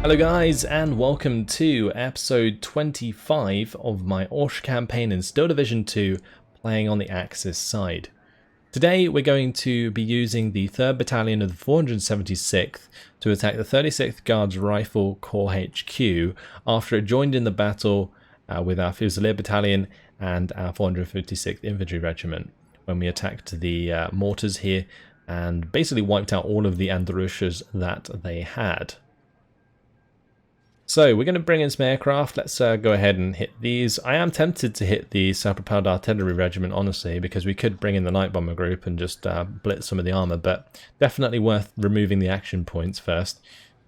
Hello guys, and welcome to episode 25 of my Orsha campaign in Steel Division 2, playing on the Axis side. Today we're going to be using the 3rd Battalion of the 476th to attack the 36th Guards Rifle Corps HQ after it joined in the battle with our Fusilier Battalion and our 456th Infantry Regiment when we attacked the mortars here and basically wiped out all of the Andalusias that they had. So we're going to bring in some aircraft. Let's go ahead and hit these. I am tempted to hit the self-propelled artillery regiment, honestly, because we could bring in the night bomber group and just blitz some of the armor, but definitely worth removing the action points first.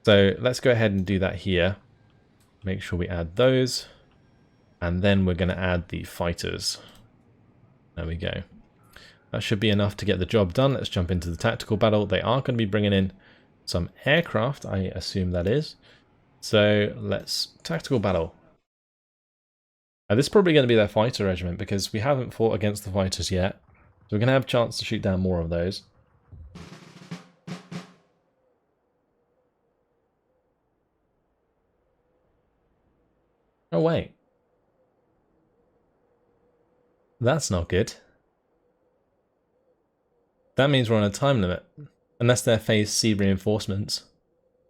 So let's go ahead and do that here. Make sure we add those, and then we're going to add the fighters. There we go. That should be enough to get the job done. Let's jump into the tactical battle. They are going to be bringing in some aircraft, I assume that is. So let's tactical battle. This is probably going to be their fighter regiment because we haven't fought against the fighters yet. So we're going to have a chance to shoot down more of those. Oh wait. That's not good. That means we're on a time limit. Unless they're phase C reinforcements.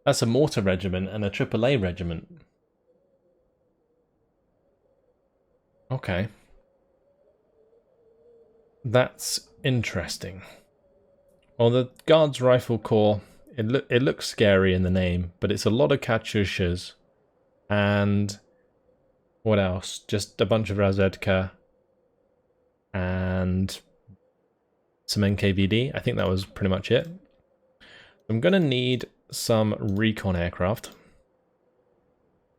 That's a mortar regiment and a AAA regiment. Okay. That's interesting. Well, the Guards Rifle Corps, it looks scary in the name, but it's a lot of Katyushas. And what else? Just a bunch of Razvedka and some NKVD. I think that was pretty much it. I'm going to need some recon aircraft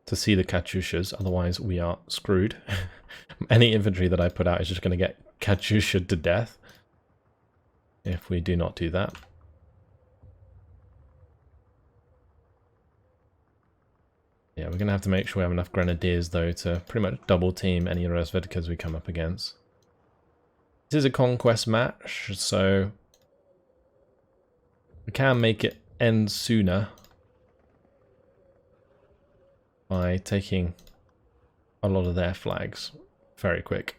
to see the Katyushas, otherwise we are screwed. Any infantry that I put out is just going to get Katyusha to death if we do not do that. Yeah, we're going to have to make sure we have enough grenadiers though to pretty much double team any Razvedkas we come up against. This is a conquest match, so we can make it end sooner by taking a lot of their flags very quick.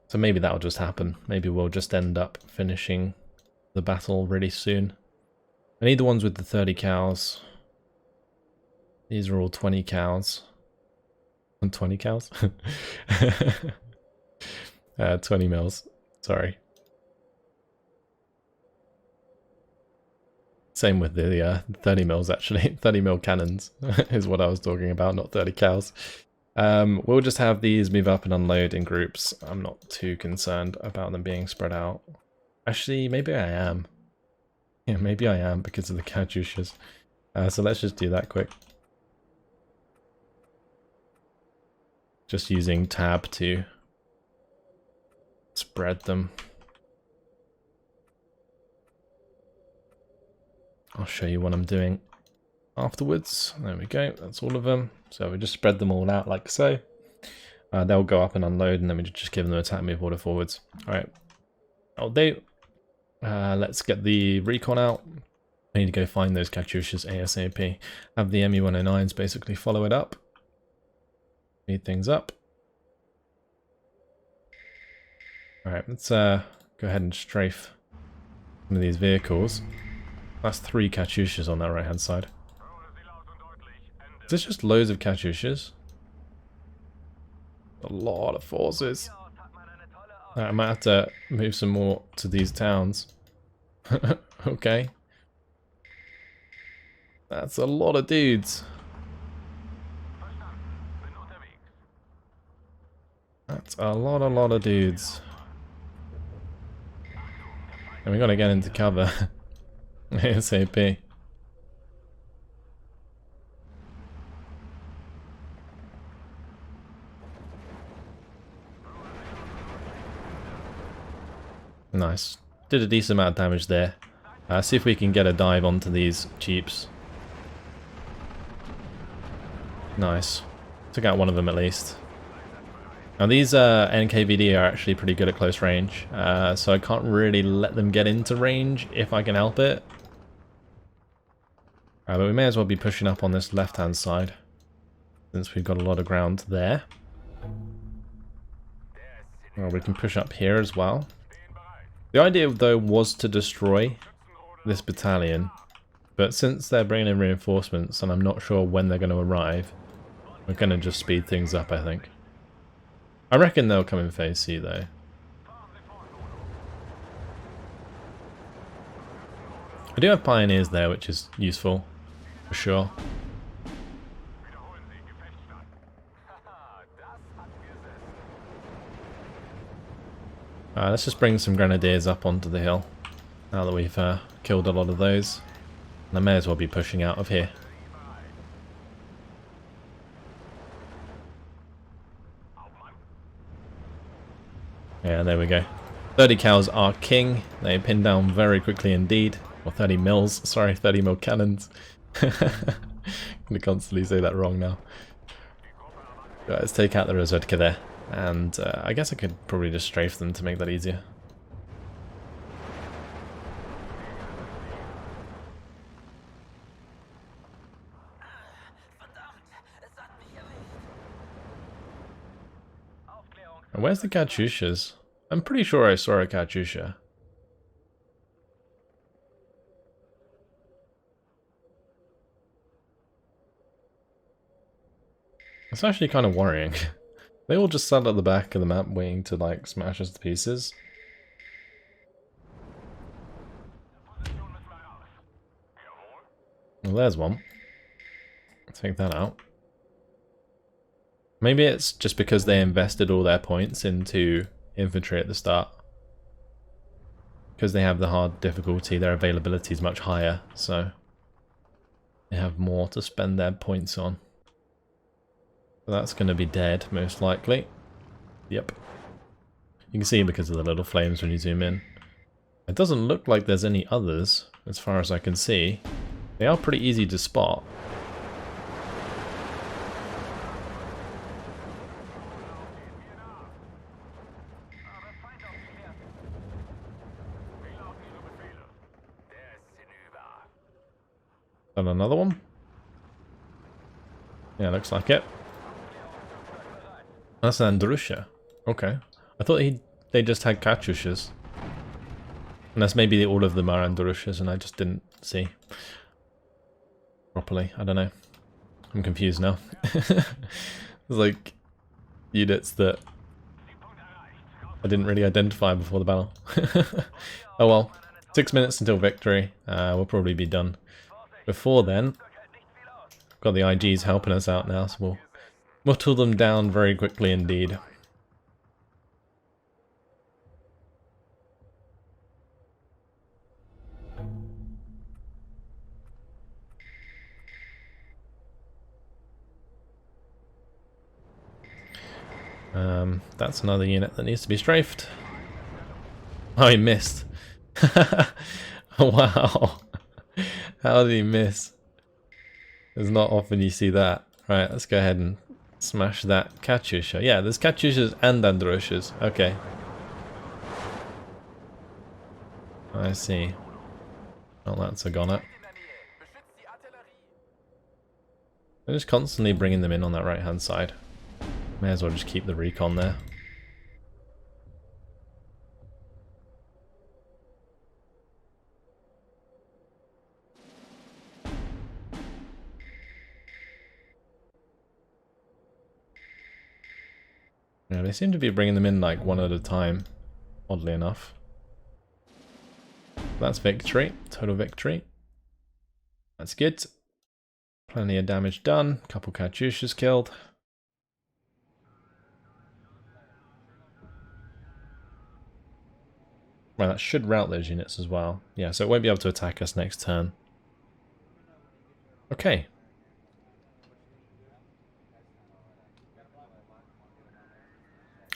So maybe that'll just happen. Maybe we'll just end up finishing the battle really soon. I need the ones with the 30 cows. These are all 20 cows. 20 cows? 20 mils. Sorry. Same with the 30 mils actually. 30 mil cannons is what I was talking about, not 30 cows. We'll just have these move up and unload in groups. I'm not too concerned about them being spread out. Actually, maybe I am. Yeah, maybe I am because of the Katyushas. So let's just do that quick. Just using tab to spread them. I'll show you what I'm doing afterwards. There we go, that's all of them. So we just spread them all out like so. They'll go up and unload, and then we just give them an attack move order forwards. Alright, that'll do. Let's get the recon out. I need to go find those Katyushas ASAP. Have the ME-109s basically follow it up. Speed things up. Alright, let's go ahead and strafe some of these vehicles. That's 3 Katyushas on that right hand side. Is this just loads of Katyushas? A lot of forces. I might have to move some more to these towns. Okay. That's a lot of dudes. That's a lot of dudes. And we gotta get into cover. ASAP. Nice. Did a decent amount of damage there. See if we can get a dive onto these jeeps. Nice. Took out one of them at least. Now these NKVD are actually pretty good at close range, so I can't really let them get into range if I can help it. But we may as well be pushing up on this left-hand side, since we've got a lot of ground there. Well, we can push up here as well. The idea, though, was to destroy this battalion, but since they're bringing in reinforcements, and I'm not sure when they're going to arrive, we're going to just speed things up, I think. I reckon they'll come in phase C, though. I do have pioneers there, which is useful, for sure. Let's just bring some grenadiers up onto the hill, now that we've killed a lot of those. And I may as well be pushing out of here. Yeah, there we go. 30 cows are king. They pin down very quickly indeed. Or 30 mils, sorry, 30 mil cannons. I'm going to constantly say that wrong now. Right, let's take out the Rozvedka there. And I guess I could probably just strafe them to make that easier. And where's the Katyushas? I'm pretty sure I saw a Katyusha. It's actually kind of worrying. They all just sat at the back of the map waiting to, like, smash us to pieces. Well, there's one. Take that out. Maybe it's just because they invested all their points into infantry at the start. Because they have the hard difficulty, their availability is much higher, so they have more to spend their points on. So that's going to be dead, most likely. Yep. You can see because of the little flames when you zoom in. It doesn't look like there's any others, as far as I can see. They are pretty easy to spot. Done another one? Yeah, looks like it. That's an Andrusha. Okay. I thought they just had Katyushas. Unless maybe all of them are Andrushas and I just didn't see properly. I don't know. I'm confused now. There's like units that I didn't really identify before the battle. Oh well. 6 minutes until victory. We'll probably be done before then. Got the IGs helping us out now, so we'll whittle them down very quickly indeed. That's another unit that needs to be strafed. Oh, he missed. Wow. How did he miss? It's not often you see that. Right, let's go ahead and smash that Katyusha. Yeah, there's Katyushas and Andrushas. Okay. I see. Well, that's a goner. I'm just constantly bringing them in on that right-hand side. May as well just keep the recon there. Yeah, they seem to be bringing them in like one at a time, oddly enough. That's victory, total victory. That's good. Plenty of damage done, couple Katyushas killed. Well, that should rout those units as well. Yeah, so it won't be able to attack us next turn. Okay.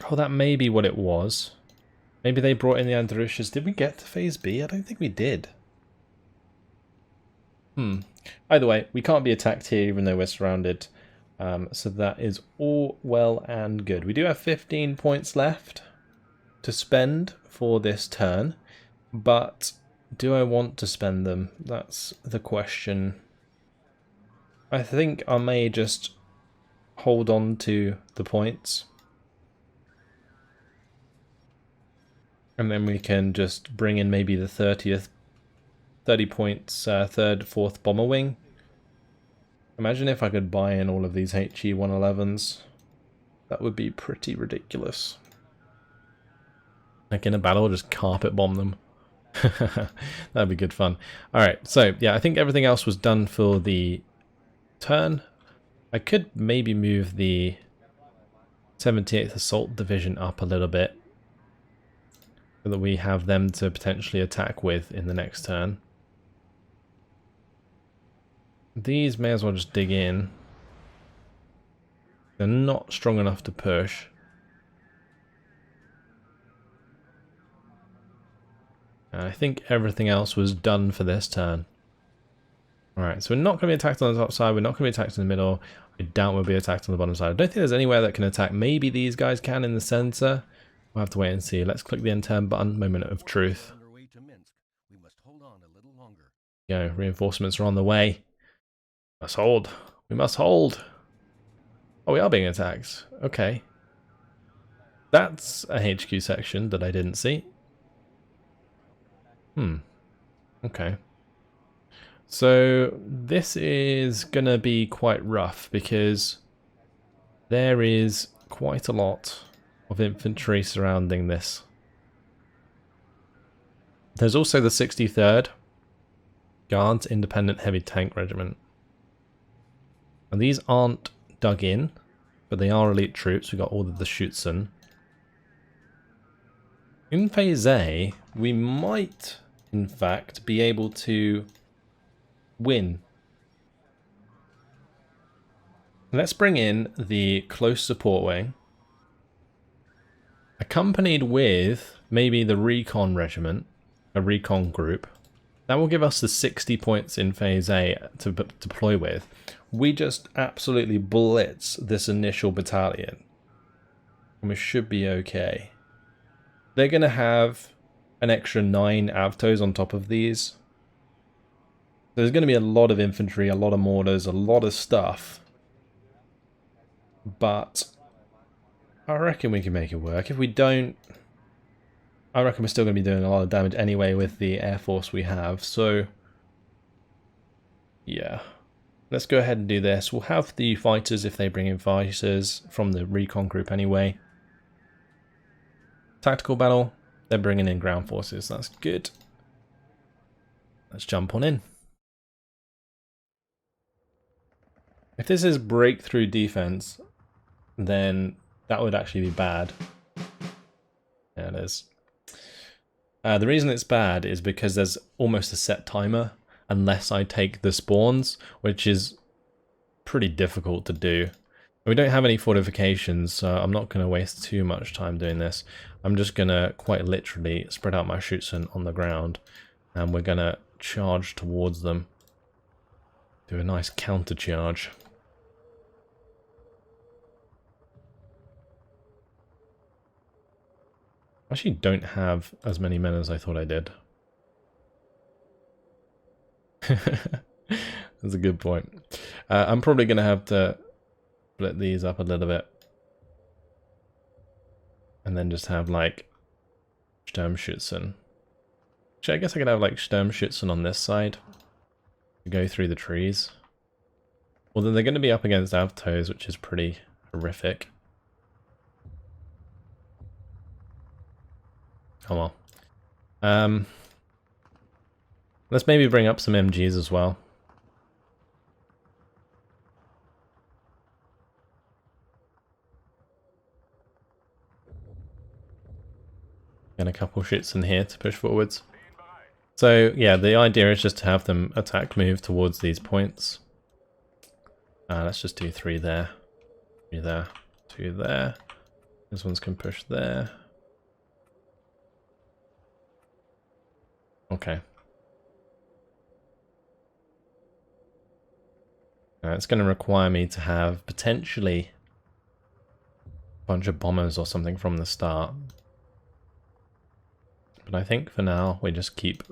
Oh, that may be what it was. Maybe they brought in the Andrushas. Did we get to phase B? I don't think we did. Either way, we can't be attacked here even though we're surrounded. So that is all well and good. We do have 15 points left to spend for this turn. But do I want to spend them? That's the question. I think I may just hold on to the points. And then we can just bring in maybe the 30 points, 3rd, 4th bomber wing. Imagine if I could buy in all of these HE-111s. That would be pretty ridiculous. Like in a battle, just carpet bomb them. That'd be good fun. Alright, so yeah, I think everything else was done for the turn. I could maybe move the 78th Assault Division up a little bit, so that we have them to potentially attack with in the next turn. These may as well just dig in. They're not strong enough to push. I think everything else was done for this turn. Alright, so we're not going to be attacked on the top side, we're not going to be attacked in the middle. I doubt we'll be attacked on the bottom side. I don't think there's anywhere that can attack. Maybe these guys can in the center. We'll have to wait and see. Let's click the end turn button. Moment of truth. Go, reinforcements are on the way. Must hold. We must hold. Oh, we are being attacked. Okay. That's a HQ section that I didn't see. Okay. So this is gonna be quite rough because there is quite a lot of infantry surrounding this. There's also the 63rd Guards Independent Heavy Tank Regiment. And these aren't dug in, but they are elite troops. We've got all of the Schutzen. In phase A, we might, in fact, be able to win. Let's bring in the close support wing, accompanied with maybe the recon regiment, a recon group. That will give us the 60 points in phase A to deploy with. We just absolutely blitz this initial battalion, and we should be okay. They're going to have an extra 9 Avtos on top of these. There's going to be a lot of infantry, a lot of mortars, a lot of stuff. But I reckon we can make it work. If we don't, I reckon we're still going to be doing a lot of damage anyway with the air force we have. So yeah, let's go ahead and do this. We'll have the fighters if they bring in fighters from the recon group anyway. Tactical battle, they're bringing in ground forces. That's good. Let's jump on in. If this is breakthrough defense, then that would actually be bad. Yeah, it is. The reason it's bad is because there's almost a set timer unless I take the spawns, which is pretty difficult to do. We don't have any fortifications, so I'm not going to waste too much time doing this. I'm just going to quite literally spread out my Schutzen on the ground, and we're going to charge towards them. Do a nice counter charge. I actually don't have as many men as I thought I did. That's a good point. I'm probably going to have to split these up a little bit. And then just have like Sturmschützen. Actually, I guess I could have like Sturmschützen on this side to go through the trees. Well, then they're going to be up against Avtos, which is pretty horrific. Oh well. Let's maybe bring up some MGs as well. And a couple shits in here to push forwards. So yeah, the idea is just to have them attack move towards these points. Let's just do 3 there, 3 there, 2 there. This ones can push there. Okay. It's going to require me to have potentially a bunch of bombers or something from the start. But I think for now we just keep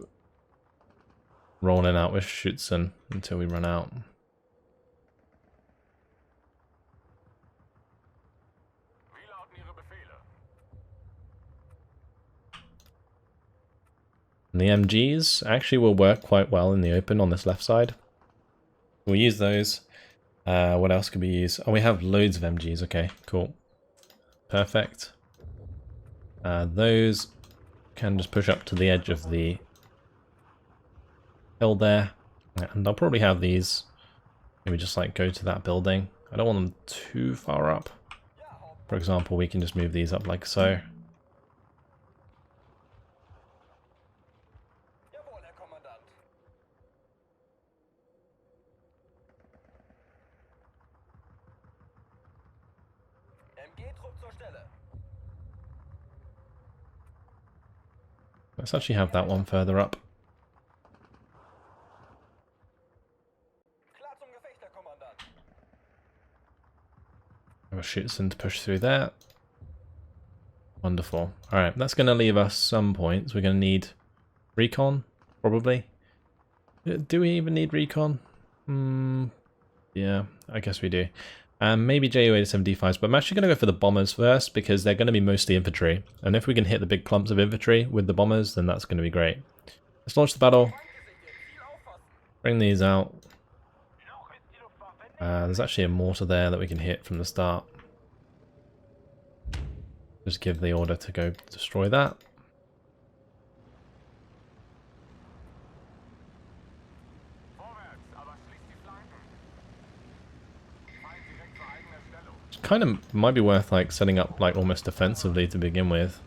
rolling out with Schutzen until we run out. And the MGs actually will work quite well in the open on this left side. We'll use those. What else could we use? Oh, we have loads of MGs. Okay, cool. Perfect. Those can just push up to the edge of the hill there. And I'll probably have these maybe just like go to that building. I don't want them too far up. For example, we can just move these up like so. Let's actually have that one further up. We'll shoot some to push through there. Wonderful. Alright, that's going to leave us some points. We're going to need recon, probably. Do we even need recon? Yeah, I guess we do. Maybe Ju-87D5s, but I'm actually going to go for the bombers first because they're going to be mostly infantry. And if we can hit the big clumps of infantry with the bombers, then that's going to be great. Let's launch the battle. Bring these out. There's actually a mortar there that we can hit from the start. Just give the order to go destroy that. Kind of might be worth like setting up like almost defensively to begin with.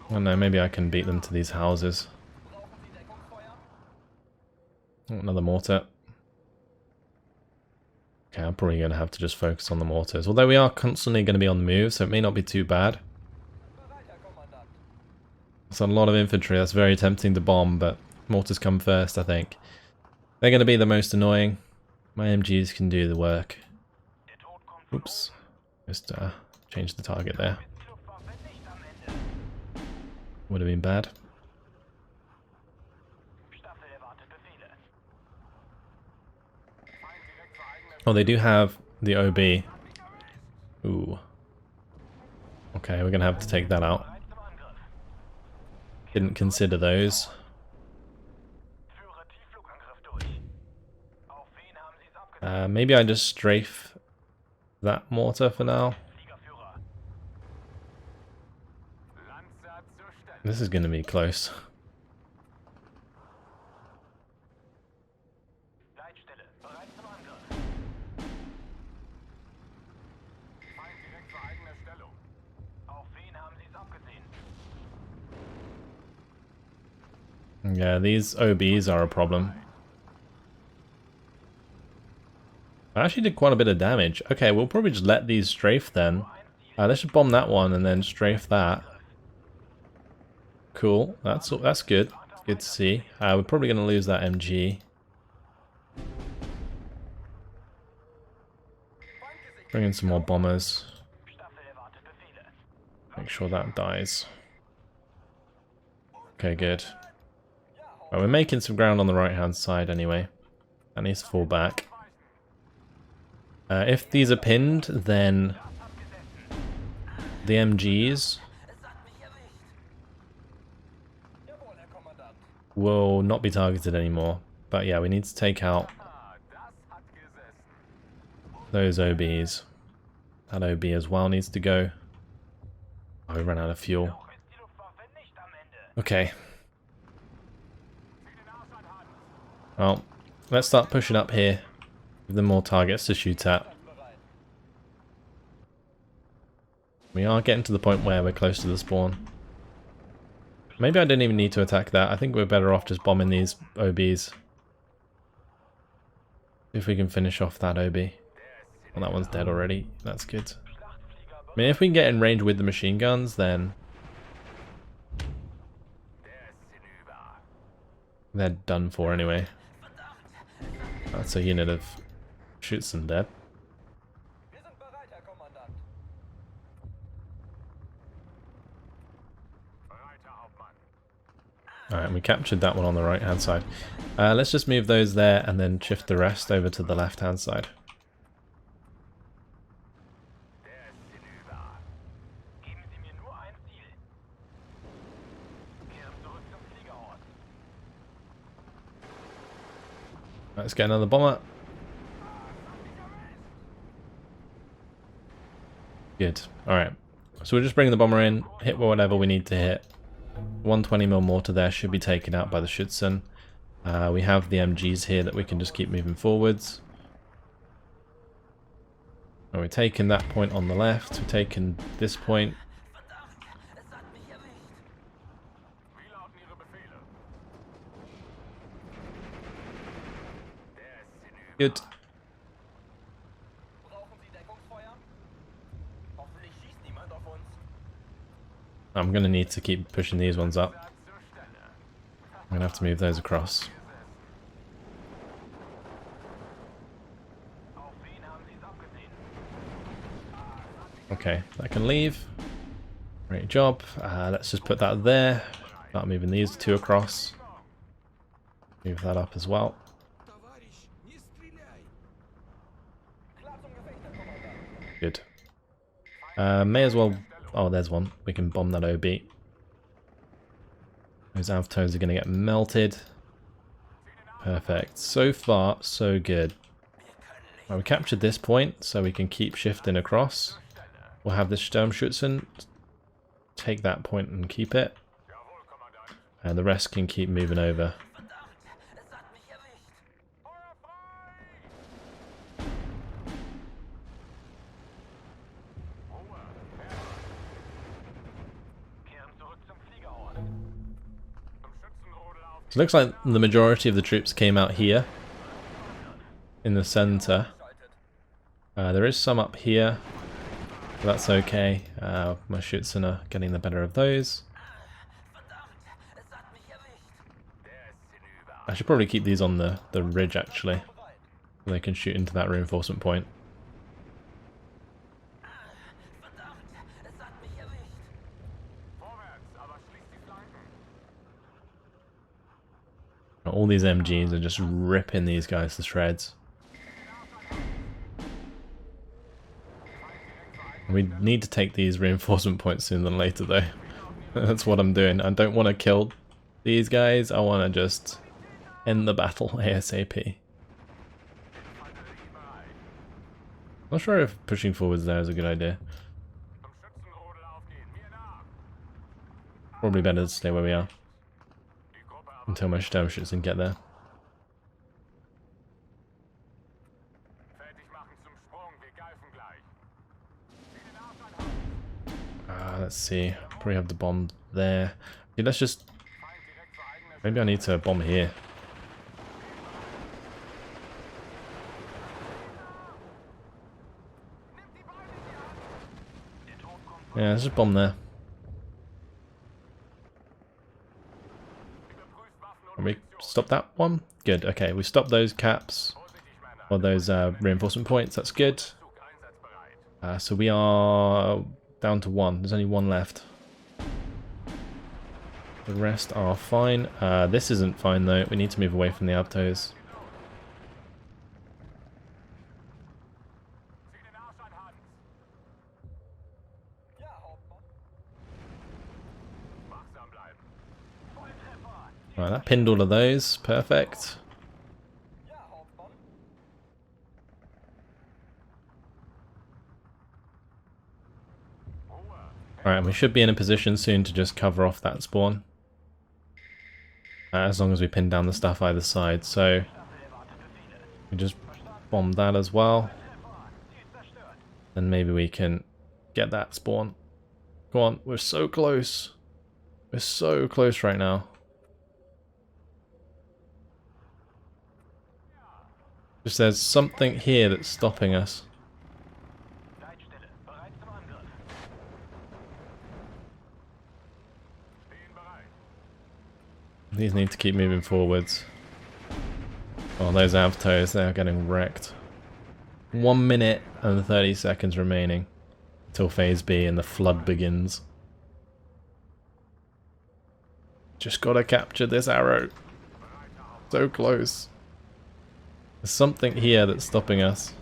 I don't know, maybe I can beat them to these houses. Oh, another mortar. Okay, I'm probably going to have to just focus on the mortars. Although we are constantly going to be on the move, so it may not be too bad. It's a lot of infantry, that's very tempting to bomb, but mortars come first, I think. They're going to be the most annoying. My MGs can do the work. Oops. Just change the target there. Would have been bad. Oh, they do have the OB. Ooh. Okay, we're going to have to take that out. Didn't consider those. Maybe I just strafe that mortar for now. This is going to be close. Yeah, these OBs are a problem. I actually did quite a bit of damage. Okay, we'll probably just let these strafe then. Let's just bomb that one and then strafe that. Cool, that's good. Good to see. We're probably going to lose that MG. Bring in some more bombers. Make sure that dies. Okay, good. Well, we're making some ground on the right hand side anyway. That needs to fall back. If these are pinned, then the MGs will not be targeted anymore. But yeah, we need to take out those OBs. That OB as well needs to go. Oh, we ran out of fuel. Okay. Well, let's start pushing up here. Give them more targets to shoot at. We are getting to the point where we're close to the spawn. Maybe I didn't even need to attack that. I think we're better off just bombing these OBs. If we can finish off that OB. Well, that one's dead already. That's good. I mean, if we can get in range with the machine guns, then they're done for anyway. That's a unit of shoots them dead. Alright, we captured that one on the right hand side. Let's just move those there and then shift the rest over to the left hand side. Let's get another bomber. Good. Alright. So we're just bringing the bomber in, hit whatever we need to hit. 120mm mortar there should be taken out by the Schützen. We have the MGs here that we can just keep moving forwards. And we're taking that point on the left, we're taking this point. Good. I'm going to need to keep pushing these ones up. I'm going to have to move those across. Okay, that can leave. Great job. Let's just put that there. Start moving these two across. Move that up as well. Good. May as well... Oh, there's one. We can bomb that OB. Those avtos are going to get melted. Perfect. So far, so good. Right, we captured this point, so we can keep shifting across. We'll have this Sturmschützen take that point and keep it. And the rest can keep moving over. So it looks like the majority of the troops came out here in the center. There is some up here, but that's okay. My Schützen are getting the better of those. I should probably keep these on the ridge actually, so they can shoot into that reinforcement point. All these MGs are just ripping these guys to shreds. We need to take these reinforcement points sooner than later though. That's what I'm doing. I don't want to kill these guys, I want to just end the battle ASAP. Not sure if pushing forwards there is a good idea. Probably better to stay where we are until my Sturmschützen get there. Let's see, probably have the bomb there. Okay, let's just... Maybe I need to bomb here. Yeah, let's just bomb there. Can we stop that one? Good, okay, we stopped those caps. Or those reinforcement points, that's good. So we are down to one, there's only one left. The rest are fine. This isn't fine though, we need to move away from the Abtos. Right, that pinned all of those, perfect. Alright, we should be in a position soon to just cover off that spawn. As long as we pin down the stuff either side, so we just bomb that as well. Then maybe we can get that spawn. Go on, we're so close. We're so close right now. Just there's something here that's stopping us. These need to keep moving forwards. Oh, those Avtos, they're getting wrecked. 1 minute and 30 seconds remaining till phase B and the flood begins. Just gotta capture this arrow. So close. There's something here that's stopping us.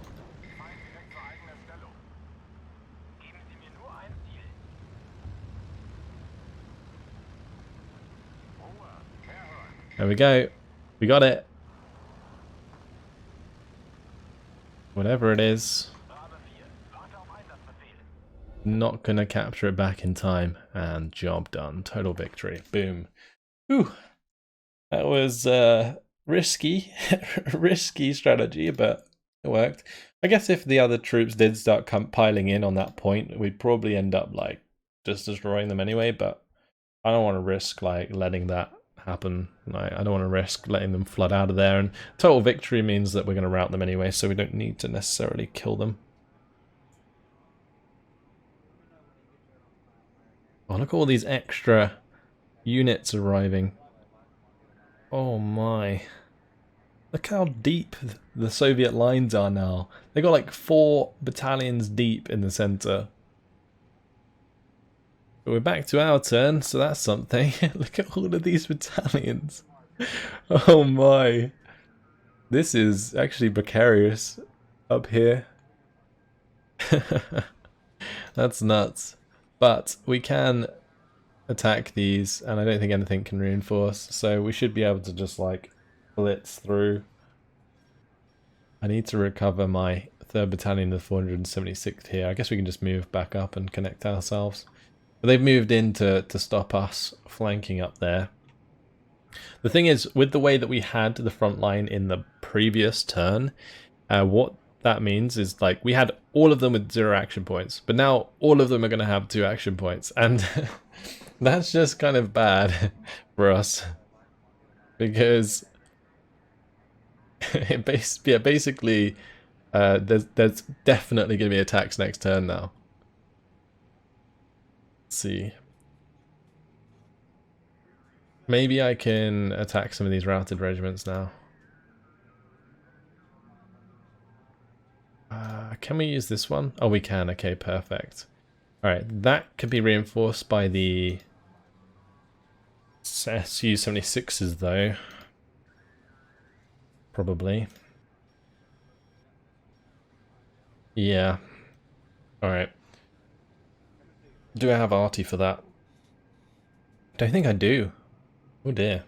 There we go. We got it. Whatever it is, not gonna capture it back in time, and job done. Total victory. Boom. Whew. That was risky, risky strategy, but it worked. I guess if the other troops did start piling in on that point, we'd probably end up like just destroying them anyway. But I don't want to risk like letting that happen. Like, I don't want to risk letting them flood out of there. And total victory means that we're going to rout them anyway, so we don't need to necessarily kill them. Oh, look at all these extra units arriving. Oh my. Look how deep the Soviet lines are now. They got like 4 battalions deep in the center. But we're back to our turn, so that's something. Look at all of these battalions. Oh my. This is actually precarious up here. That's nuts. But we can attack these, and I don't think anything can reinforce, so we should be able to just like blitz through. I need to recover my 3rd Battalion of 476th here. I guess we can just move back up and connect ourselves. But they've moved in to stop us flanking up there. The thing is, with the way that we had the front line in the previous turn, what that means is like we had all of them with 0 action points, but now all of them are going to have 2 action points, and that's just kind of bad for us, because basically there's definitely going to be attacks next turn now. Let's see. Maybe I can attack some of these routed regiments now. Can we use this one? Oh, we can. Okay, perfect. Alright, that can be reinforced by the Su-76s though. Probably. Yeah. Alright. Do I have arty for that? Don't think I do. Oh dear.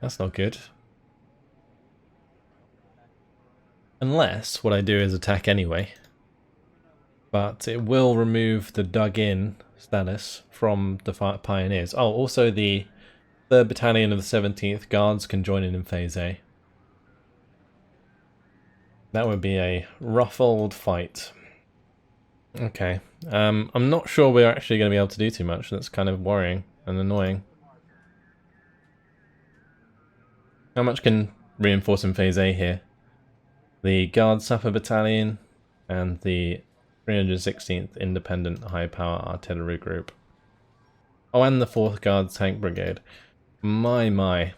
That's not good. Unless what I do is attack anyway. But it will remove the dug in status from the pioneers. Oh, also the 3rd Battalion of the 17th Guards can join in Phase A. That would be a rough old fight. Okay. I'm not sure we're actually going to be able to do too much. That's kind of worrying and annoying. How much can reinforce in Phase A here? The Guard Sapper Battalion and the 316th Independent High Power Artillery Group. Oh, and the 4th Guard Tank Brigade. My.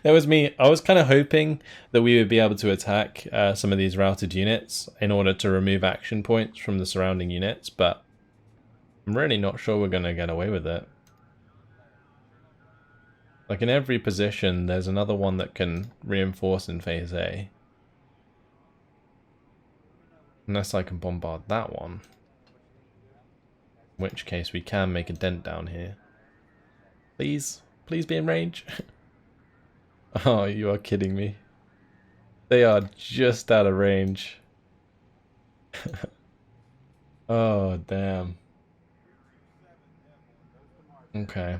That was me. I was kind of hoping that we would be able to attack some of these routed units in order to remove action points from the surrounding units, but I'm really not sure we're going to get away with it. Like in every position, there's another one that can reinforce in Phase A. Unless I can bombard that one. In which case we can make a dent down here. Please? Please be in range? Oh, you are kidding me. They are just out of range. Oh, damn. Okay.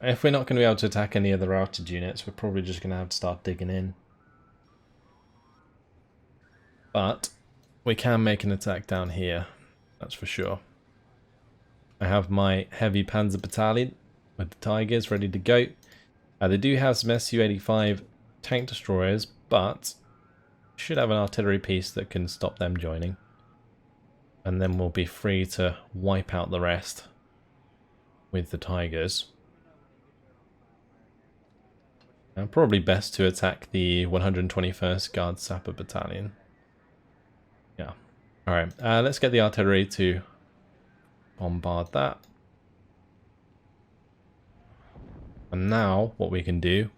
If we're not going to be able to attack any of the routed units, we're probably just going to have to start digging in. But we can make an attack down here, that's for sure. I have my heavy Panzer Battalion with the Tigers ready to go. They do have some Su-85 tank destroyers, but should have an artillery piece that can stop them joining. And then we'll be free to wipe out the rest with the Tigers. And probably best to attack the 121st Guard Sapper Battalion. Yeah. Alright, let's get the artillery to bombard that. And now what we can do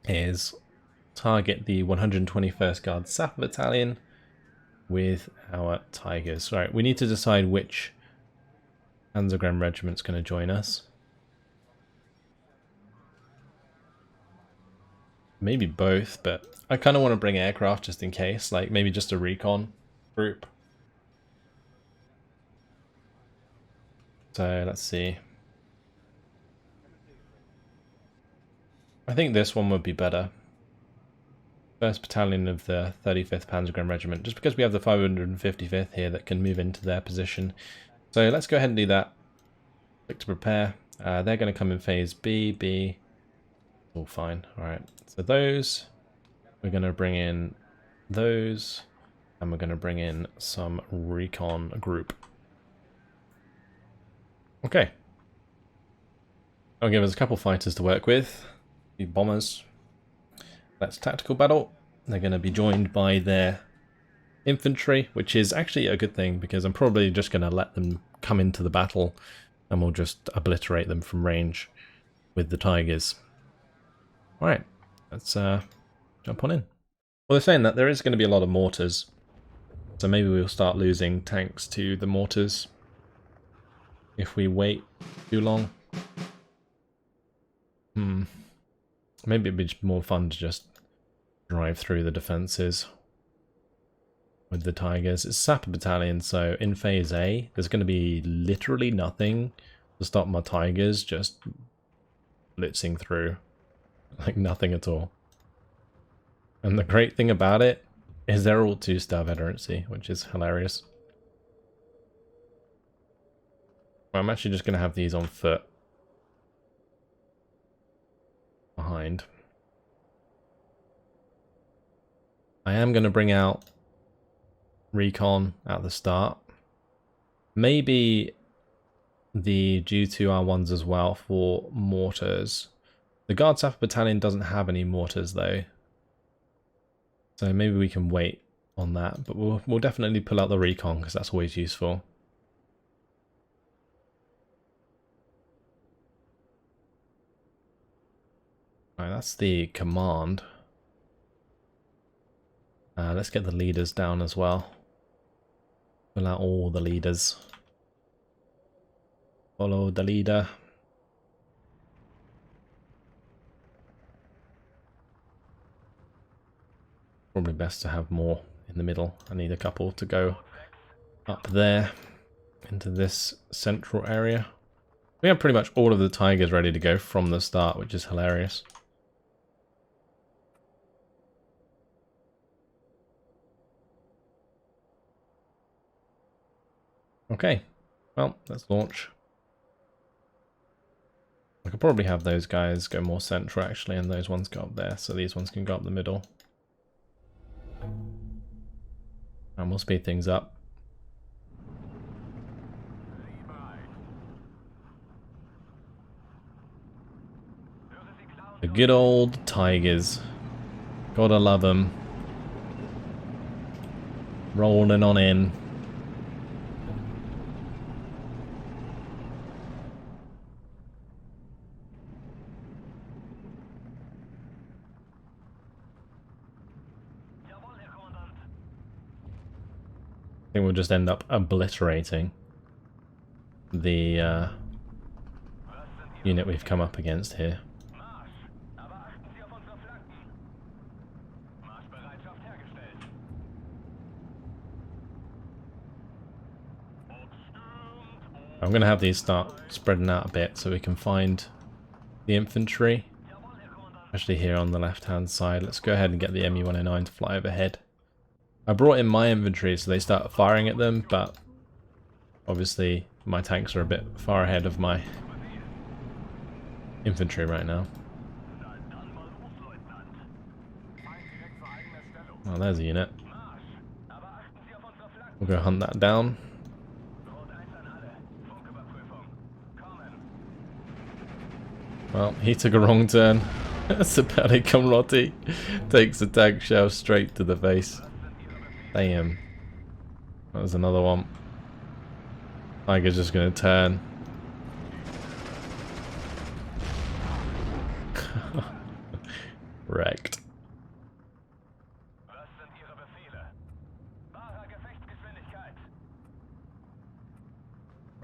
is target the 121st Guard Sapper Battalion with our tigers. Right, we need to decide which Panzergrenadier regiment's going to join us. Maybe both, but I kind of want to bring aircraft just in case, like maybe just a recon group. So let's see. I think this one would be better. 1st Battalion of the 35th Panzergrenadier Regiment, just because we have the 555th here that can move into their position. So let's go ahead and do that. Click to prepare. They're going to come in phase B. All fine. Alright, so those, we're going to bring in those, and we're going to bring in some recon group. Okay. I'll give us a couple fighters to work with. The bombers. That's tactical battle. They're going to be joined by their infantry, which is actually a good thing because I'm probably just going to let them come into the battle and we'll just obliterate them from range with the tigers. Alright, let's jump on in. Well, they're saying that there is going to be a lot of mortars, so maybe we'll start losing tanks to the mortars if we wait too long. Maybe it'd be more fun to just drive through the defences with the tigers. It's Sapper Battalion, so in phase A, there's going to be literally nothing to stop my tigers just blitzing through. Like nothing at all. And the great thing about it is they're all 2-star veterancy, which is hilarious. Well, I'm actually just going to have these on foot behind. I am going to bring out recon at the start. Maybe the G2R1s as well for mortars. The Guard Sapper Battalion doesn't have any mortars though, so maybe we can wait on that, but we'll definitely pull out the recon because that's always useful. Right, that's the command. Let's get the leaders down as well. Pull out all the leaders. Follow the leader. Probably best to have more in the middle. I need a couple to go up there into this central area. We have pretty much all of the tigers ready to go from the start, which is hilarious. Okay, well, let's launch. I could probably have those guys go more central actually, and those ones go up there, so these ones can go up the middle. And we'll speed things up. The good old tigers. Gotta love them. Rolling on in. I think we'll just end up obliterating the unit we've come up against here. I'm going to have these start spreading out a bit so we can find the infantry. Especially here on the left hand side. Let's go ahead and get the ME-109 to fly overhead. I brought in my infantry so they start firing at them, but obviously my tanks are a bit far ahead of my infantry right now. Oh, there's a unit. We'll go hunt that down. Well, he took a wrong turn. Sapere Comrotti takes a tank shell straight to the face. Damn. That was another one. Tiger's just gonna turn. Wrecked.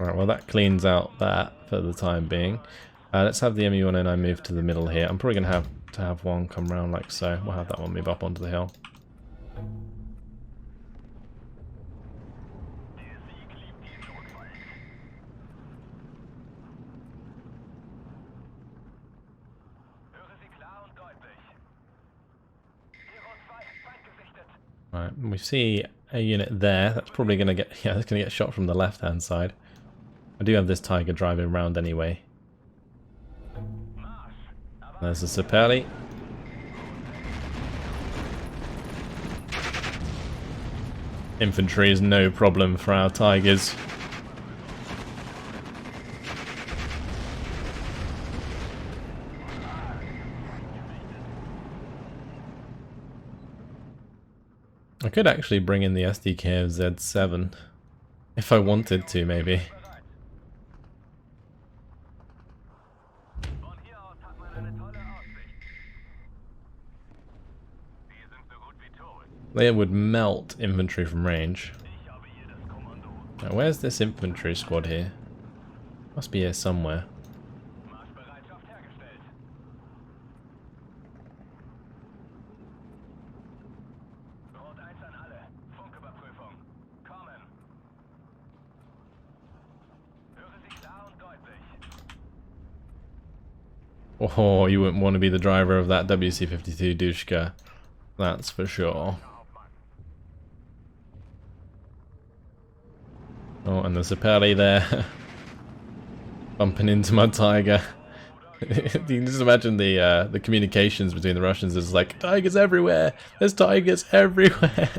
Alright, well that cleans out that for the time being. Let's have the ME109 move to the middle here. I'm probably going to have one come round like so. We'll have that one move up onto the hill. Right, we see a unit there. That's probably going to get, yeah, that's going to get shot from the left-hand side. I do have this Tiger driving around anyway. There's the Sapelli. Infantry is no problem for our Tigers. I could actually bring in the SDK of Z7 if I wanted to, maybe. They would melt infantry from range. Now, where's this infantry squad here? Must be here somewhere. Oh, you wouldn't want to be the driver of that WC-52 Dushka. That's for sure. Oh, and there's a Sapelli there. Bumping into my Tiger. You can just imagine the communications between the Russians is like, Tigers everywhere! There's Tigers everywhere!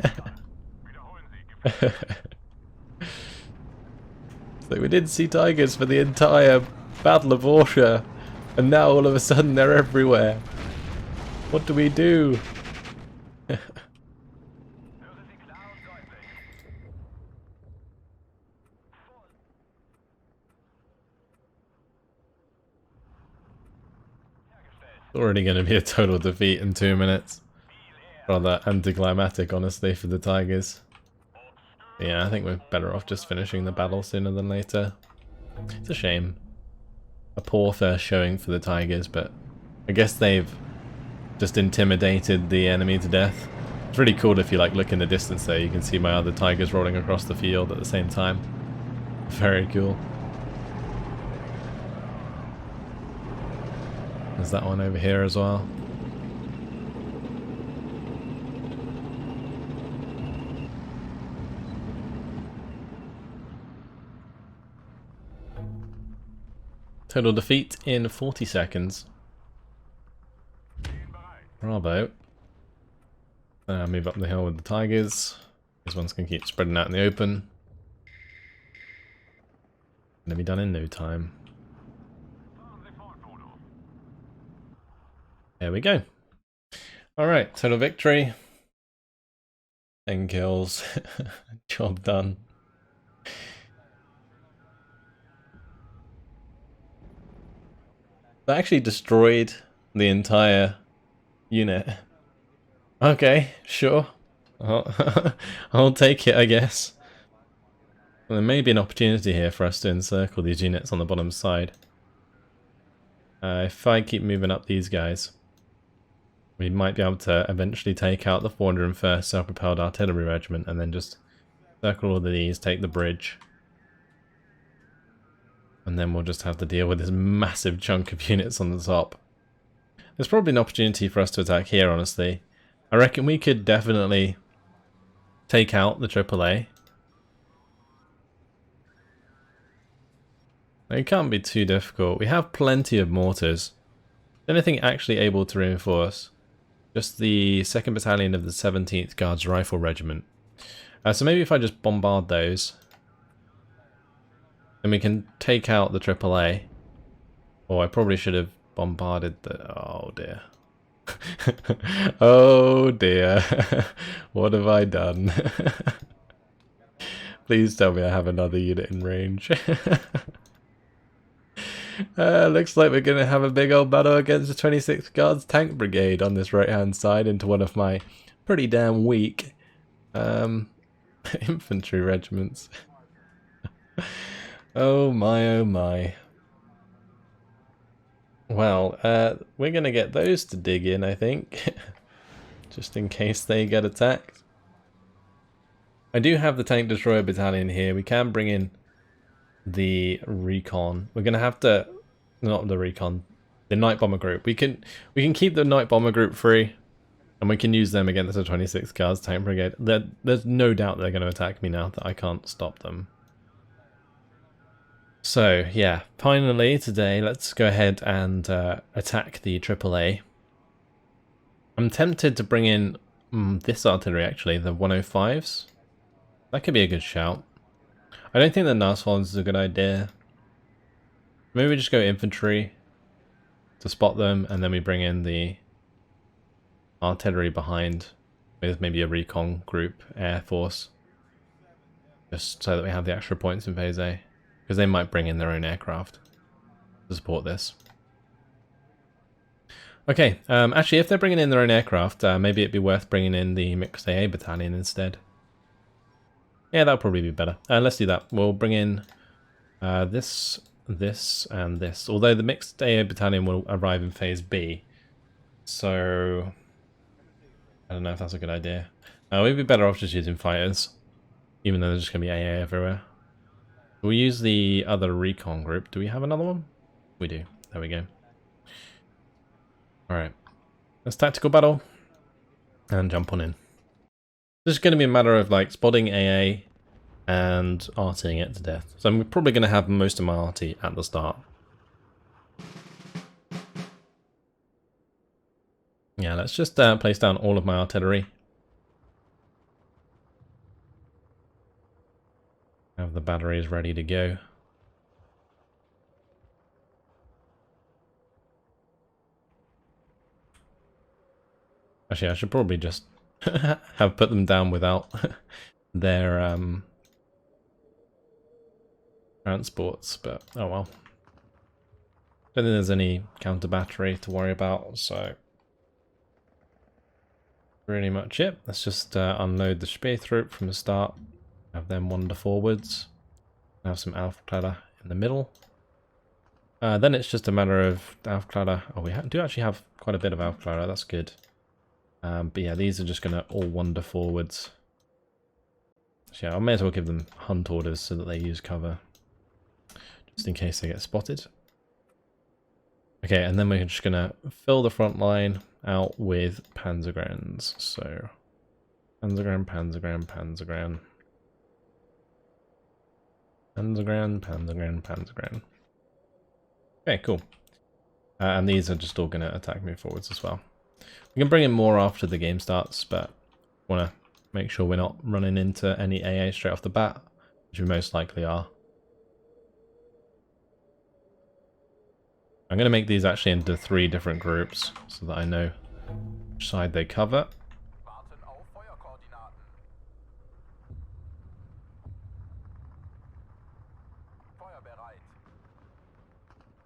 So we didn't see Tigers for the entire Battle of Orsha, and now all of a sudden they're everywhere. What do we do? It's already going to be a total defeat in 2 minutes. Rather anticlimactic, honestly, for the Tigers. Yeah, I think we're better off just finishing the battle sooner than later. It's a shame. A poor first showing for the Tigers, but I guess they've just intimidated the enemy to death. It's really cool if you like look in the distance there, you can see my other Tigers rolling across the field at the same time. Very cool. There's that one over here as well. Total defeat in 40 seconds. Bravo. Move up the hill with the Tigers. These ones can keep spreading out in the open. Gonna be done in no time. There we go. Alright, total victory. 10 kills. Job done. That actually destroyed the entire unit. Okay, sure. I'll take it, I guess. Well, there may be an opportunity here for us to encircle these units on the bottom side. If I keep moving up these guys, we might be able to eventually take out the 401st Self-Propelled Artillery Regiment and then just circle all of these, take the bridge. And then we'll just have to deal with this massive chunk of units on the top. There's probably an opportunity for us to attack here, honestly. I reckon we could definitely take out the AAA. It can't be too difficult. We have plenty of mortars. Anything actually able to reinforce? Just the 2nd Battalion of the 17th Guards Rifle Regiment. So maybe if I just bombard those, then we can take out the AAA. Or I probably should have bombarded the... Oh dear. Oh dear. What have I done? Please tell me I have another unit in range. Looks like we're going to have a big old battle against the 26th Guards Tank Brigade on this right hand side into one of my pretty damn weak infantry regiments. Oh my, oh my. Well, we're gonna get those to dig in, I think. Just in case they get attacked. I do have the Tank Destroyer Battalion here. We can bring in the recon. We're gonna have to, not the recon, the Night Bomber group. We can keep the Night Bomber group free, and we can use them against the 26 Guards Tank Brigade. There's no doubt they're going to attack me now that I can't stop them. So yeah, finally today, let's go ahead and attack the AAA. I'm tempted to bring in this artillery actually, the 105s. That could be a good shout. I don't think the Nashorns is a good idea. Maybe we just go infantry to spot them, and then we bring in the artillery behind with maybe a recon group, air force, just so that we have the extra points in phase A, because they might bring in their own aircraft to support this. Okay, actually if they're bringing in their own aircraft, maybe it'd be worth bringing in the mixed AA battalion instead. Yeah, that'll probably be better. Let's do that. We'll bring in this, and this. Although the mixed AA battalion will arrive in phase B, so I don't know if that's a good idea. We'd be better off just using fighters, even though there's just going to be AA everywhere. We'll use the other recon group. Do we have another one? We do. There we go. Alright. Let's tactical battle and jump on in. This is going to be a matter of like spotting AA and arting it to death. So I'm probably going to have most of my arty at the start. Yeah, let's just place down all of my artillery. Have the batteries ready to go. Actually, I should probably just have put them down without their transports, but oh well. Don't think there's any counter battery to worry about, so pretty much it. Let's just unload the Speertrupp from the start. Have them wander forwards. Have some Aufkläder in the middle. Then it's just a matter of Aufkläder. Oh, we do actually have quite a bit of Aufkläder, that's good. But yeah, these are just going to all wander forwards. So yeah, I may as well give them hunt orders so that they use cover, just in case they get spotted. Okay, and then we're just going to fill the front line out with Panzergrans. So, Panzergran, Panzergran, Panzergran. Panzergran, Panzergran, Panzergran. Okay, cool. And these are just all going to attack me forwards as well. We can bring in more after the game starts, but want to make sure we're not running into any AA straight off the bat, which we most likely are. I'm going to make these actually into 3 different groups so that I know which side they cover.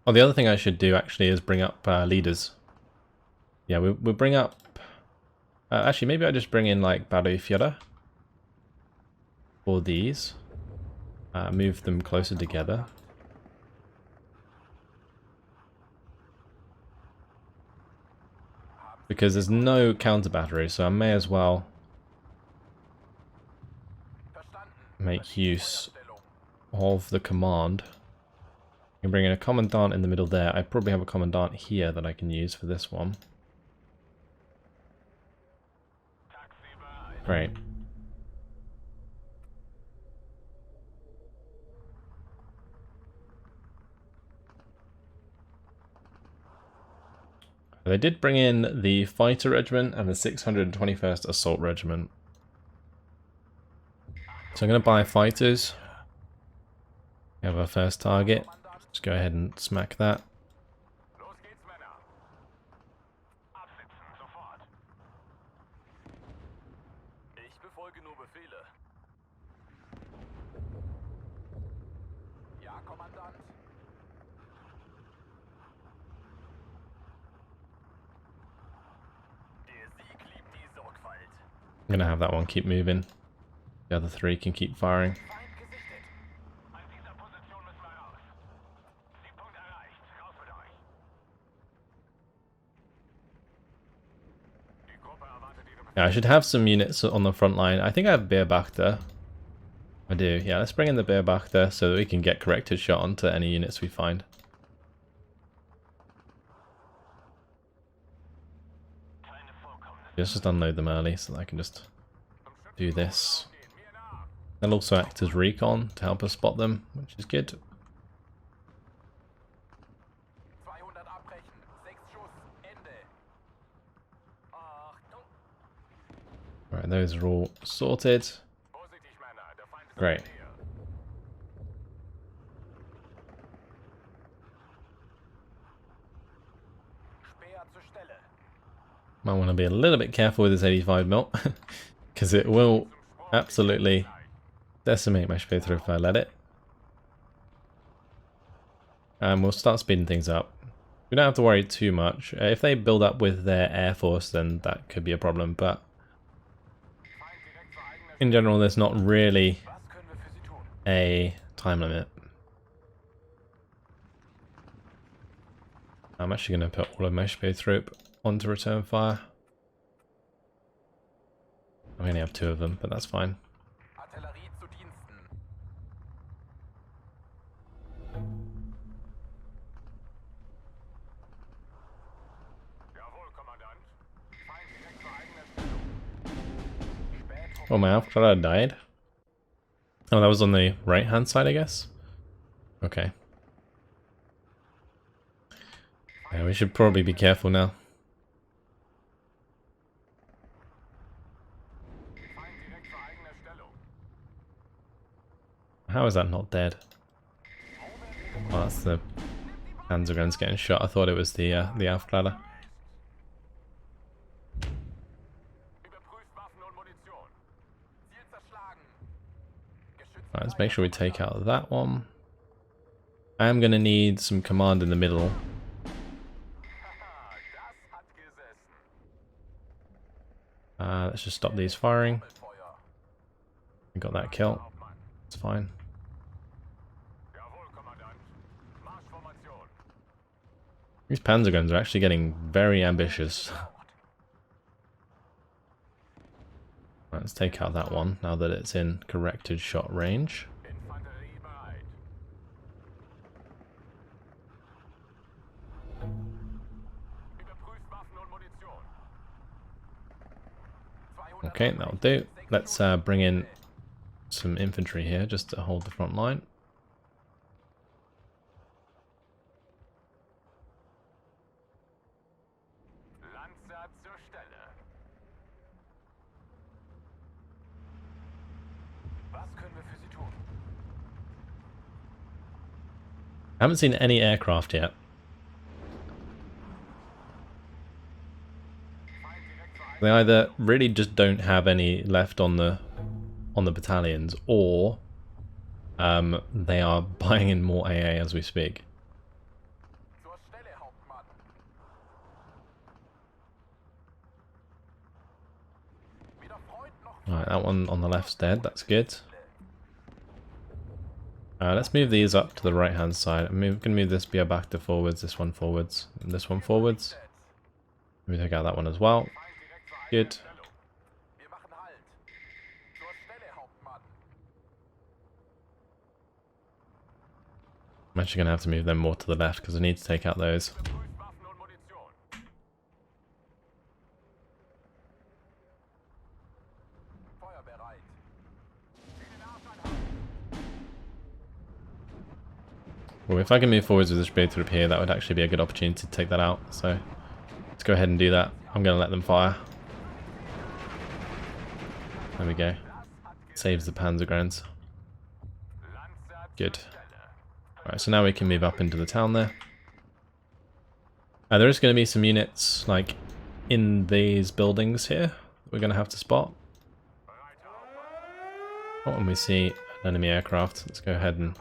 Oh, the other thing I should do actually is bring up leaders. Yeah, we'll bring up... actually, maybe I just bring in like Badøyfjorda for these. Move them closer together. Because there's no counter battery, so I may as well make use of the command. I can bring in a commandant in the middle there. I probably have a commandant here that I can use for this one. Great. They did bring in the Fighter Regiment and the 621st Assault Regiment. So I'm going to buy fighters. We have our first target. Let's go ahead and smack that. I'm going to have that one keep moving. The other 3 can keep firing. Yeah, I should have some units on the front line. I think I have Beobachter. I do. Yeah, let's bring in the Beobachter so that we can get corrected shot onto any units we find. Just unload them early so that I can just do this. They'll also act as recon to help us spot them, which is good. Alright, those are all sorted. Great. Might want to be a little bit careful with this 85 mil because it will absolutely decimate my Speer if I let it. And we'll start speeding things up. We don't have to worry too much. If they build up with their air force, then that could be a problem, but in general there's not really a time limit. I'm actually going to put all of my Speer onto return fire. I only have 2 of them, but that's fine. Oh, my Alpha died. Oh, that was on the right hand side, I guess. Okay. Yeah, we should probably be careful now. How is that not dead? Oh, that's the Panzerguns getting shot. I thought it was the Aufkleider. Right, let's make sure we take out that one. I am going to need some command in the middle. Let's just stop these firing. We got that kill. It's fine. These Panzerguns are actually getting very ambitious. Right, let's take out that one now that it's in corrected shot range. Okay, that'll do. Let's bring in some infantry here just to hold the front line. I haven't seen any aircraft yet. They either really just don't have any left on the battalions, or they are buying in more AA as we speak. Alright, that one on the left's dead, that's good. Let's move these up to the right hand side. I'm going to move this Beobachter forwards, this one forwards, and this one forwards. Let me take out that one as well. Good. I'm actually going to have to move them more to the left because I need to take out those. Well, if I can move forwards with the Speer through here, that would actually be a good opportunity to take that out. So let's go ahead and do that. I'm going to let them fire. There we go. Saves the Panzergrounds. Good. Alright, so now we can move up into the town there. There is going to be some units, like, in these buildings here that we're going to have to spot. Oh, and we see an enemy aircraft. Let's go ahead and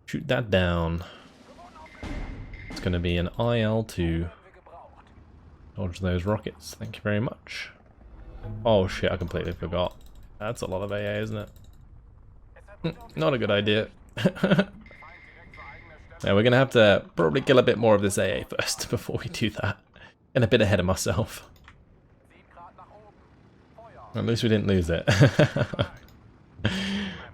shoot that down. It's going to be an IL-2. Dodge those rockets. Thank you very much. Oh shit, I completely forgot. That's a lot of AA, isn't it? Not a good idea. Yeah, we're going to have to probably kill a bit more of this AA first before we do that. Getting a bit ahead of myself. At least we didn't lose it.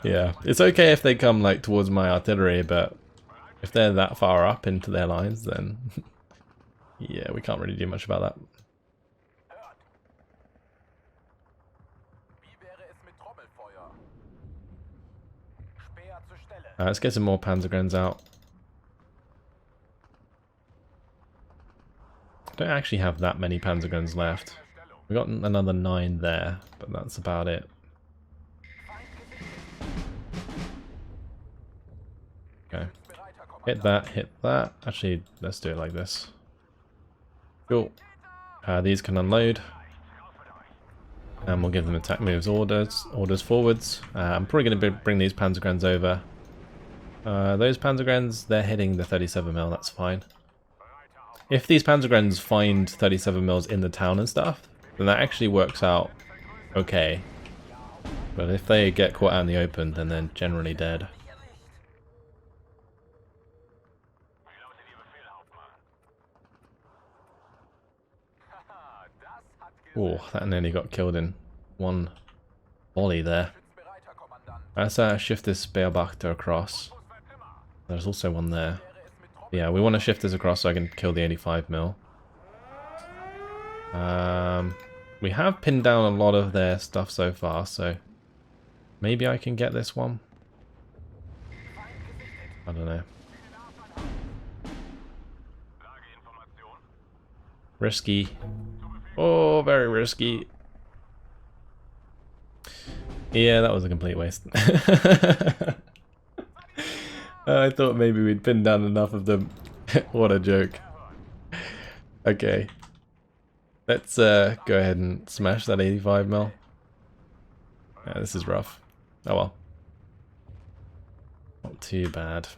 Yeah, it's okay if they come like towards my artillery, but if they're that far up into their lines, then yeah, we can't really do much about that. Let's get some more Panzergrens out. I don't actually have that many Panzergrens left. We got another 9 there, but that's about it. Okay. Hit that, hit that. Actually, let's do it like this. Cool. These can unload. And we'll give them attack moves orders forwards. I'm probably going to bring these Panzergrens over. Those Panzergrens, they're hitting the 37mm, that's fine. If these Panzergrens find 37mm in the town and stuff, then that actually works out okay. But if they get caught out in the open, then they're generally dead. Oh, that nearly got killed in one volley there. Let's shift this Beobachter across. There's also one there. Yeah, we want to shift this across so I can kill the 85mm. We have pinned down a lot of their stuff so far, so maybe I can get this one. I don't know. Risky. Oh, very risky. Yeah, that was a complete waste. I thought maybe we'd pinned down enough of them. What a joke. Okay. Let's go ahead and smash that 85mm. Yeah, this is rough. Oh well. Not too bad.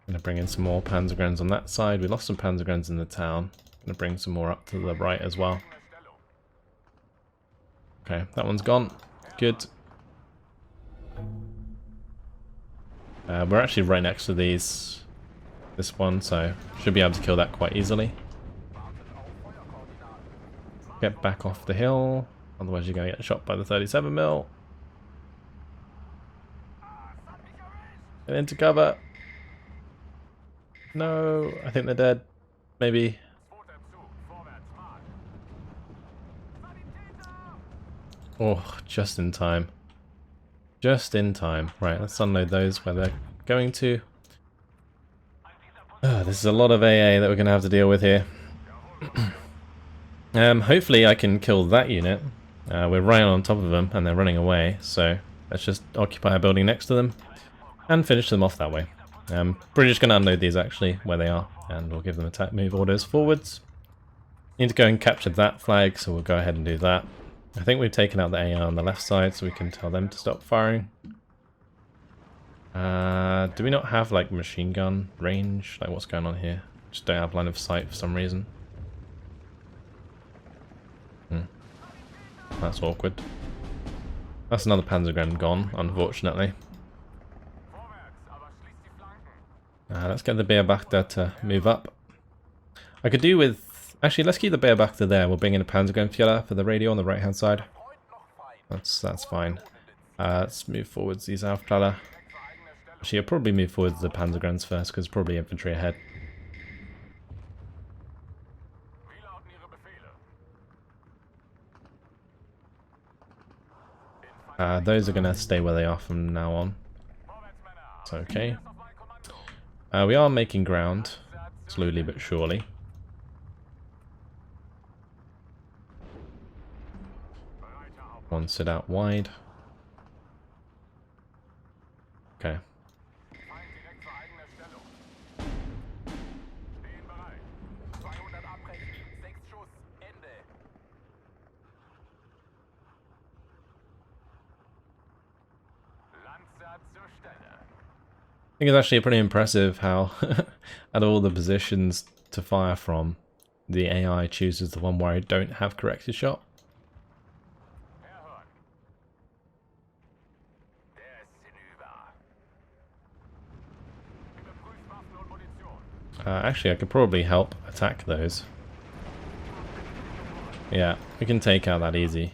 I'm gonna bring in some more Panzergrens on that side. We lost some Panzergrens in the town. I'm gonna bring some more up to the right as well. Okay, that one's gone. Good. We're actually right next to this one, so should be able to kill that quite easily. Get back off the hill, otherwise you're going to get shot by the 37mm. Get into cover. No, I think they're dead. Maybe. Oh, just in time. Just in time. Right, let's unload those where they're going to. Oh, this is a lot of AA that we're going to have to deal with here. Hopefully I can kill that unit. We're right on top of them and they're running away, so let's just occupy a building next to them and finish them off that way. We're just going to unload these actually where they are, and we'll give them attack move orders forwards. Need to go and capture that flag, so we'll go ahead and do that. I think we've taken out the AI on the left side, so we can tell them to stop firing. Do we not have like machine gun range? Like what's going on here? Just don't have line of sight for some reason. That's awkward. That's another Panzergren gone, unfortunately. Let's get the Beobachter to move up. I could do with... Actually, let's keep the Beobachter there. We'll bring in a Panzergrenführer for the radio on the right hand side. That's fine. Let's move forwards these Aufplaller. Actually, I'll probably move forwards the Panzergrens first, because probably infantry ahead. Those are going to stay where they are from now on. It's okay. We are making ground, slowly but surely. One sit out wide. Okay. I think it's actually pretty impressive how at all the positions to fire from, the AI chooses the one where I don't have corrected shot. Actually, I could probably help attack those. Yeah, we can take out that easy.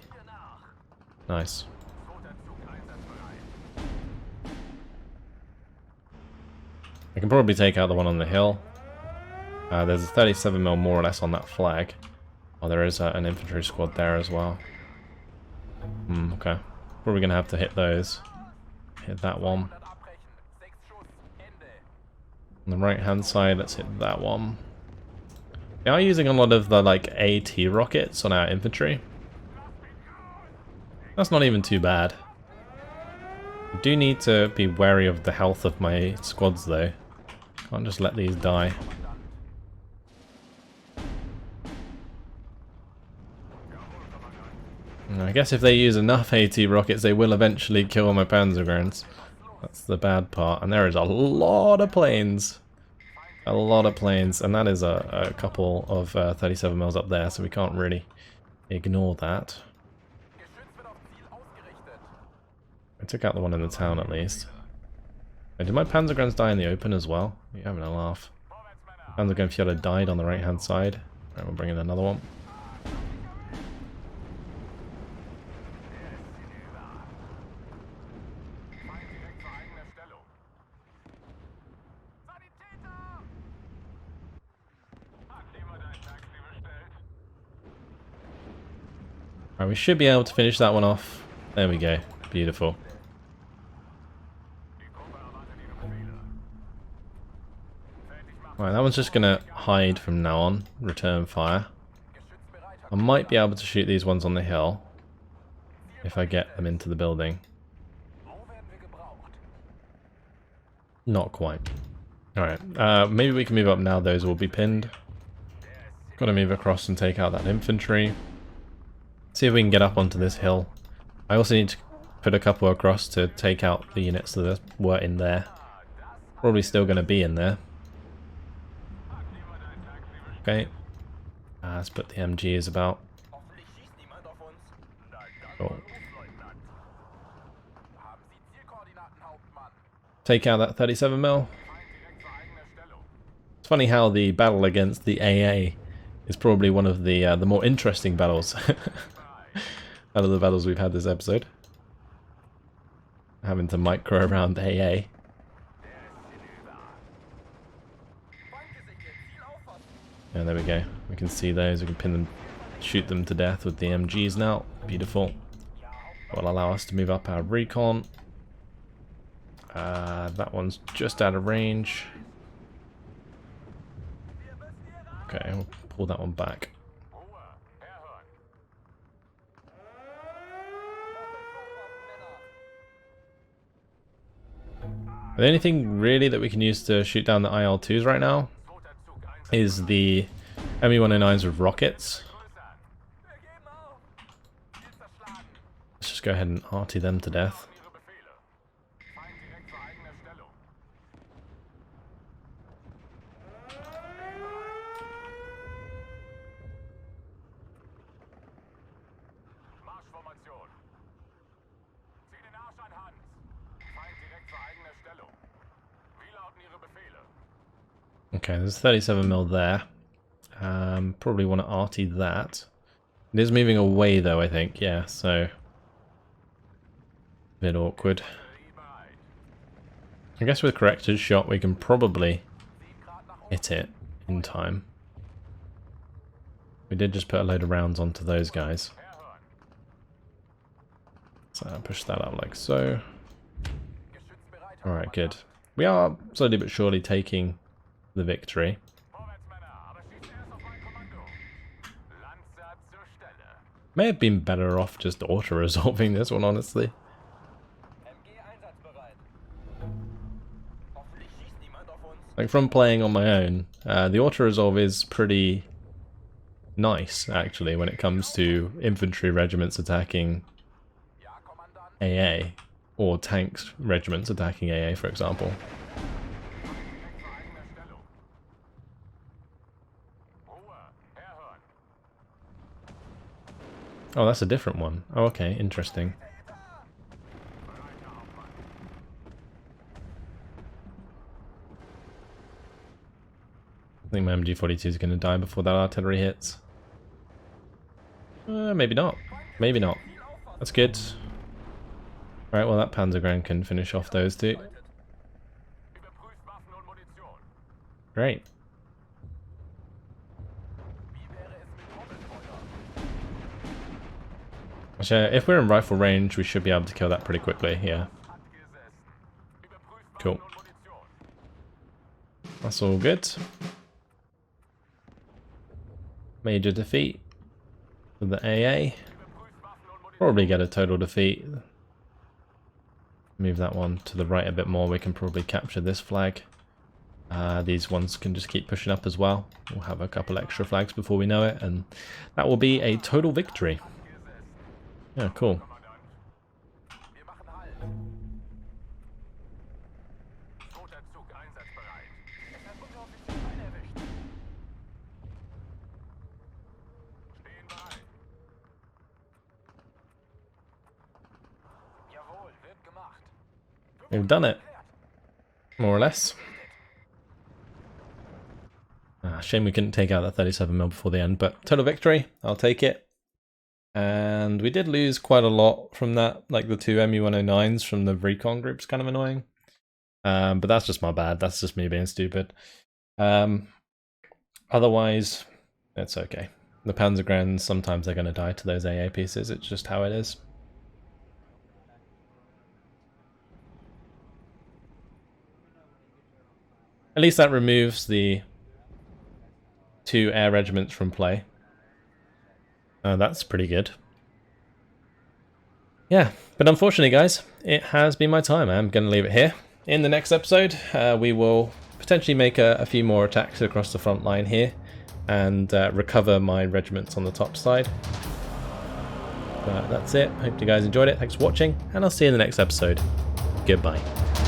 Nice. I can probably take out the one on the hill. There's a 37mm more or less on that flag. Oh, there is an infantry squad there as well. Okay. Probably going to have to hit those. Hit that one. On the right hand side, let's hit that one. We are using a lot of the like AT rockets on our infantry. That's not even too bad. I do need to be wary of the health of my squads though. Can't just let these die. I guess if they use enough AT rockets, they will eventually kill my Panzergrunts. That's the bad part. And there is a lot of planes. A lot of planes. And that is a couple of 37mm up there, so we can't really ignore that. I took out the one in the town at least. Hey, did my Panzergrunts die in the open as well? You're having a laugh. Panzergun Fiala died on the right hand side. Alright, we'll bring in another one. Alright, we should be able to finish that one off. There we go. Beautiful. Alright, that one's just going to hide from now on. Return fire. I might be able to shoot these ones on the hill. If I get them into the building. Not quite. Alright, maybe we can move up now. Those will be pinned. Got to move across and take out that infantry. See if we can get up onto this hill. I also need to put a couple across to take out the units that were in there. Probably still going to be in there. Okay. Let's put the MGs about. Cool. Take out that 37mm. It's funny how the battle against the AA is probably one of the more interesting battles out of the battles we've had this episode. Having to micro around AA. Yeah, there we go. We can see those. We can pin them, shoot them to death with the MGs now. Beautiful. Will allow us to move up our recon. That one's just out of range. Okay, we'll pull that one back. The only thing really that we can use to shoot down the IL-2s right now is the ME-109s with rockets. Let's just go ahead and arty them to death. Okay, there's 37mm there. Probably want to arty that. It is moving away though, I think. Yeah, so a bit awkward. I guess with corrected shot we can probably hit it in time. We did just put a load of rounds onto those guys. So I'll push that up like so. Alright, good. We are slowly but surely taking the victory. May have been better off just auto-resolving this one, honestly. Like, from playing on my own, the auto-resolve is pretty nice, actually, when it comes to infantry regiments attacking AA, or tanks regiments attacking AA, for example. Oh, that's a different one. Oh, okay, interesting. I think my MG42 is going to die before that artillery hits. Maybe not. Maybe not. That's good. Alright, well that Panzergren can finish off those two. Great. If we're in rifle range, we should be able to kill that pretty quickly, yeah. Cool. That's all good. Major defeat for the AA. Probably get a total defeat. Move that one to the right a bit more, we can probably capture this flag. These ones can just keep pushing up as well. We'll have a couple extra flags before we know it, and that will be a total victory. Yeah, cool. We've done it, more or less. Shame we couldn't take out that 37mm before the end, but total victory, I'll take it. And we did lose quite a lot from that, like the two MU-109s from the recon group's kind of annoying. But that's just my bad, that's just me being stupid. Otherwise, it's okay. The Panzergrens, sometimes they're going to die to those AA pieces, it's just how it is. At least that removes the 2 air regiments from play. That's pretty good. Yeah, but unfortunately guys, it has been my time. I'm going to leave it here. In the next episode, we will potentially make a few more attacks across the front line here and recover my regiments on the top side. But that's it. Hope you guys enjoyed it. Thanks for watching, and I'll see you in the next episode. Goodbye.